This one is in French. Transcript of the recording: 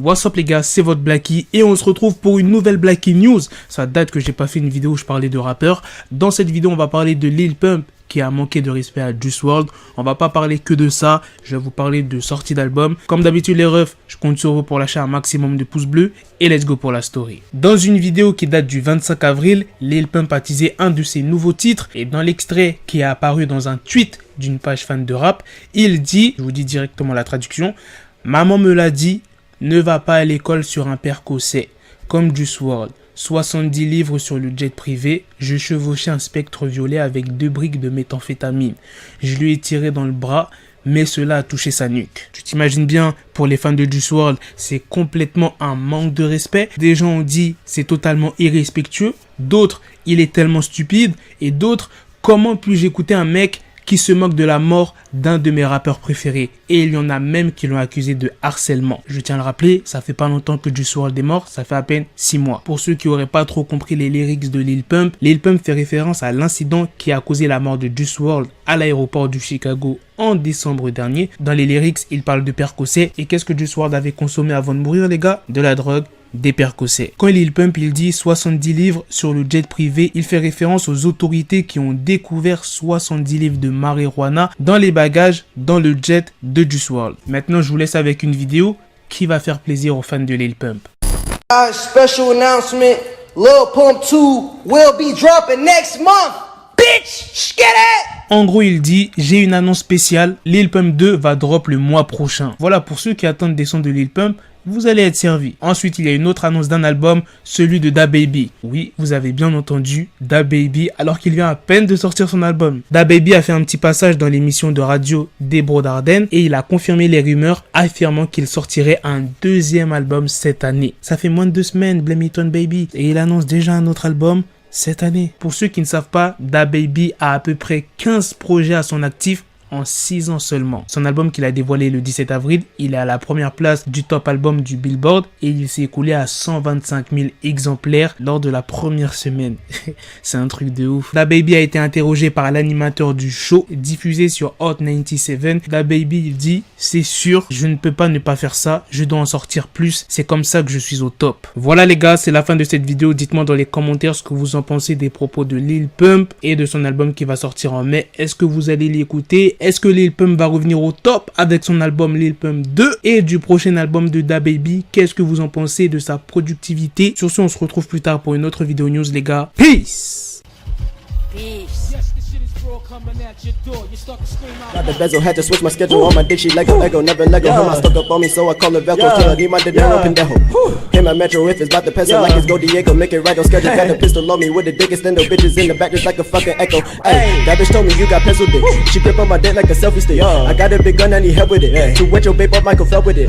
What's up les gars, c'est votre Blacky et on se retrouve pour une nouvelle Blacky News. Ça date que j'ai pas fait une vidéo où je parlais de rappeurs. Dans cette vidéo, on va parler de Lil Pump qui a manqué de respect à Juice WRLD. On va pas parler que de ça, je vais vous parler de sortie d'album. Comme d'habitude les refs, je compte sur vous pour lâcher un maximum de pouces bleus et let's go pour la story. Dans une vidéo qui date du 25 avril, Lil Pump a teasé un de ses nouveaux titres et dans l'extrait qui est apparu dans un tweet d'une page fan de rap, il dit, je vous dis directement la traduction, « Maman me l'a dit, ne va pas à l'école sur un percocet, comme Juice WRLD. 70 livres sur le jet privé, je chevauchais un spectre violet avec 2 briques de méthamphétamine. Je lui ai tiré dans le bras, mais cela a touché sa nuque. » Tu t'imagines bien, pour les fans de Juice WRLD, c'est complètement un manque de respect. Des gens ont dit c'est totalement irrespectueux, d'autres il est tellement stupide, et d'autres comment puis-je écouter un mec qui se moque de la mort d'un de mes rappeurs préférés. Et il y en a même qui l'ont accusé de harcèlement. Je tiens à le rappeler, ça fait pas longtemps que Juice WRLD est mort, ça fait à peine 6 mois. Pour ceux qui auraient pas trop compris les lyrics de Lil Pump fait référence à l'incident qui a causé la mort de Juice WRLD à l'aéroport du Chicago en décembre dernier. Dans les lyrics, il parle de Percocet. Et qu'est-ce que Juice WRLD avait consommé avant de mourir les gars? De la drogue. Des Percocet. Quand Lil Pump il dit 70 livres sur le jet privé, il fait référence aux autorités qui ont découvert 70 livres de marijuana dans les bagages dans le jet de Juice WRLD. Maintenant je vous laisse avec une vidéo qui va faire plaisir aux fans de Lil Pump. Special announcement, Lil Pump 2 will be dropping next month. Bitch, get it! En gros, il dit, j'ai une annonce spéciale, Lil Pump 2 va drop le mois prochain. Voilà, pour ceux qui attendent des sons de Lil Pump, vous allez être servis. Ensuite, il y a une autre annonce d'un album, celui de DaBaby. Oui, vous avez bien entendu, DaBaby, alors qu'il vient à peine de sortir son album. DaBaby a fait un petit passage dans l'émission de radio Débro Darden et il a confirmé les rumeurs, affirmant qu'il sortirait un deuxième album cette année. Ça fait moins de 2 semaines, Blame It On Baby, et il annonce déjà un autre album cette année. Pour ceux qui ne savent pas, DaBaby a à peu près 15 projets à son actif en 6 ans seulement. Son album qu'il a dévoilé le 17 avril, il est à la première place du top album du Billboard et il s'est écoulé à 125 000 exemplaires lors de la première semaine. C'est un truc de ouf. DaBaby a été interrogé par l'animateur du show diffusé sur Hot 97. DaBaby il dit « C'est sûr, je ne peux pas ne pas faire ça, je dois en sortir plus, c'est comme ça que je suis au top. » Voilà les gars, c'est la fin de cette vidéo. Dites-moi dans les commentaires ce que vous en pensez des propos de Lil Pump et de son album qui va sortir en mai. Est-ce que vous allez l'écouter? Est-ce que Lil Pump va revenir au top avec son album Lil Pump 2 et du prochain album de DaBaby? Qu'est-ce que vous en pensez de sa productivité? Sur ce, on se retrouve plus tard pour une autre vidéo news les gars. Peace! Got the bezel, had to switch my schedule on my dick, she Lego, never Lego. Him, I stuck up on me, so I call it Velcro. Till I need my dinero pendejo. Him at Metro, if it's about the peso, like it's Go Diego, make it right on schedule. Got a pistol on me with the dick, extendo bitches in the back, just like a fucking echo. Ay, that bitch told me you got pencil dick. She grip on my dick like a selfie stick. I got a big gun, I need help with it. To wet your babe up, Michael fell with it.